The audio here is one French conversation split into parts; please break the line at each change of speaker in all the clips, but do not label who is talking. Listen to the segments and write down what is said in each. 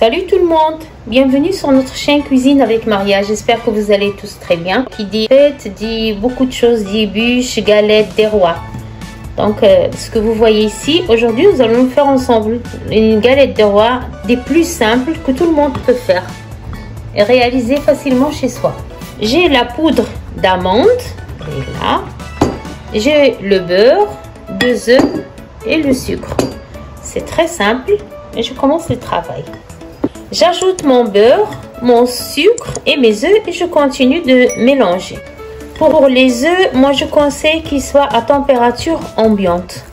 Salut tout le monde, bienvenue sur notre chaîne Cuisine avec Maria. J'espère que vous allez tous très bien. Qui dit fête dit beaucoup de choses, dit bûches, galettes, des rois. Donc ce que vous voyez ici, aujourd'hui nous allons faire ensemble une galette des rois des plus simples que tout le monde peut faire et réaliser facilement chez soi. J'ai la poudre d'amande, elle est là. J'ai le beurre, 2 œufs et le sucre. C'est très simple et je commence le travail. J'ajoute mon beurre, mon sucre et mes œufs et je continue de mélanger. Pour les œufs, moi je conseille qu'ils soient à température ambiante.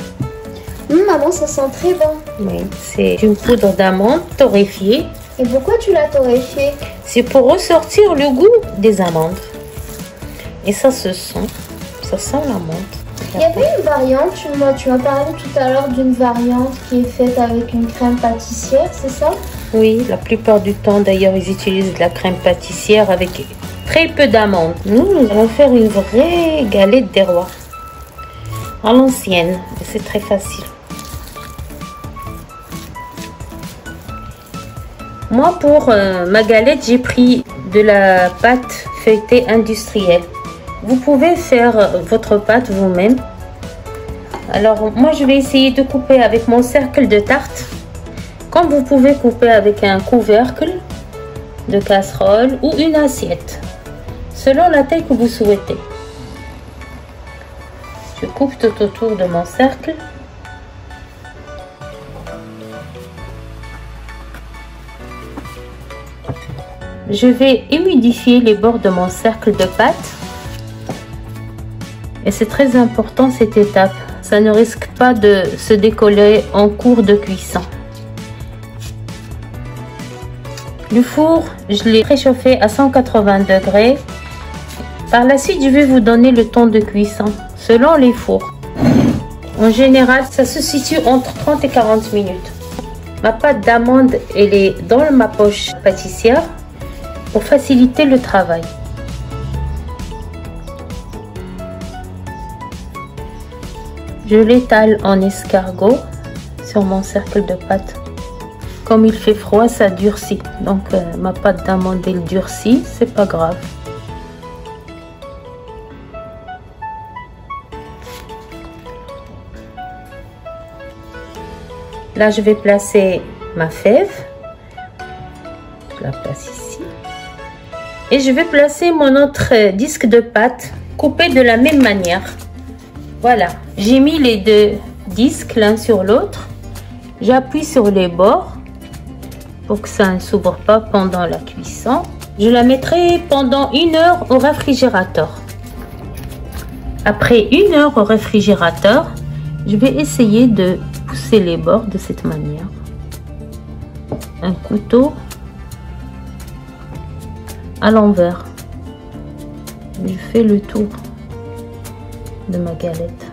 Maman, ça sent très bon.
Oui, c'est une poudre d'amande torréfiée.
Et pourquoi tu l'as torréfiée?
C'est pour ressortir le goût des amandes. Et ça se sent, ça sent l'amande.
Il y avait une variante, tu m'as parlé tout à l'heure d'une variante qui est faite avec une crème pâtissière, c'est ça?
Oui, la plupart du temps d'ailleurs ils utilisent de la crème pâtissière avec très peu d'amandes. Nous allons faire une vraie galette des rois à l'ancienne, c'est très facile. Moi pour ma galette j'ai pris de la pâte feuilletée industrielle. Vous pouvez faire votre pâte vous-même. Alors moi je vais essayer de couper avec mon cercle de tarte. Comme vous pouvez couper avec un couvercle de casserole ou une assiette, selon la taille que vous souhaitez. Je coupe tout autour de mon cercle. Je vais humidifier les bords de mon cercle de pâte. Et c'est très important cette étape, ça ne risque pas de se décoller en cours de cuisson. Le four, je l'ai préchauffé à 180 degrés. Par la suite, je vais vous donner le temps de cuisson selon les fours. En général, ça se situe entre 30 et 40 minutes. Ma pâte d'amande, elle est dans ma poche pâtissière pour faciliter le travail. Je l'étale en escargot sur mon cercle de pâte. Comme il fait froid, ça durcit. Donc ma pâte d'amande elle durcit, c'est pas grave. Là, je vais placer ma fève. Je la place ici. Et je vais placer mon autre disque de pâte coupé de la même manière. Voilà, j'ai mis les deux disques l'un sur l'autre. J'appuie sur les bords pour que ça ne s'ouvre pas pendant la cuisson. Je la mettrai pendant 1 heure au réfrigérateur. Après 1 heure au réfrigérateur, je vais essayer de pousser les bords de cette manière. Un couteau à l'envers. Je fais le tour de ma galette.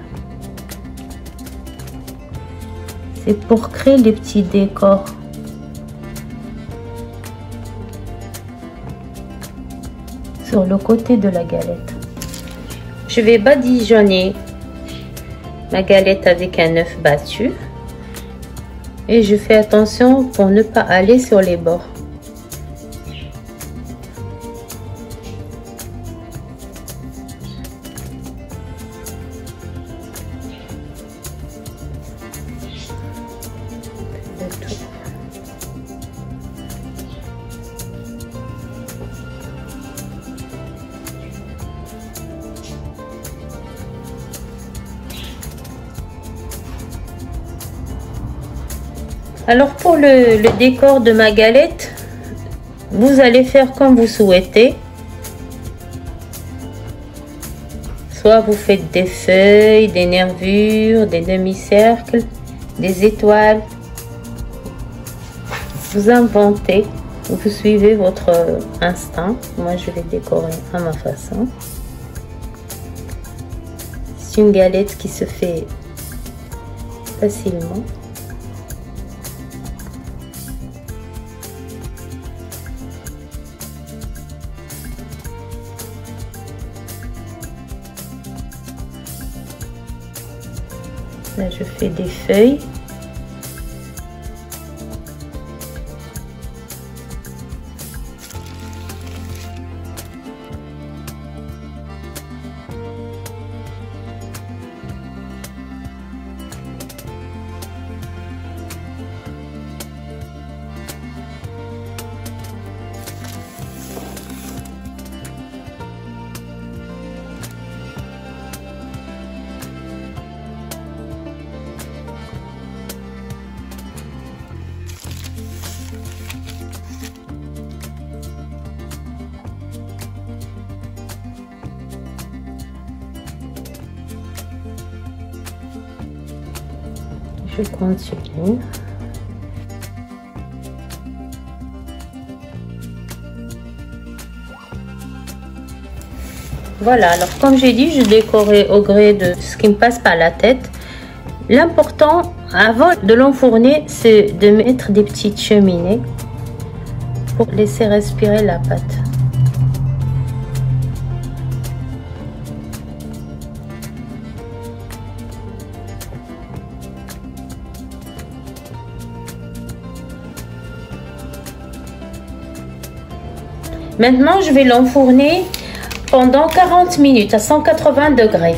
C'est pour créer les petits décors. Sur le côté de la galette. Je vais badigeonner ma galette avec un œuf battu. Et je fais attention pour ne pas aller sur les bords. Alors pour le décor de ma galette, vous allez faire comme vous souhaitez. Soit vous faites des feuilles, des nervures, des demi-cercles, des étoiles. Vous inventez, vous suivez votre instinct. Moi je vais décorer à ma façon. C'est une galette qui se fait facilement. Là, je fais des feuilles. Je continue. Voilà, alors comme j'ai dit, je décorais au gré de ce qui me passe par la tête. L'important, avant de l'enfourner, c'est de mettre des petites cheminées pour laisser respirer la pâte. Maintenant, je vais l'enfourner pendant 40 minutes à 180 degrés.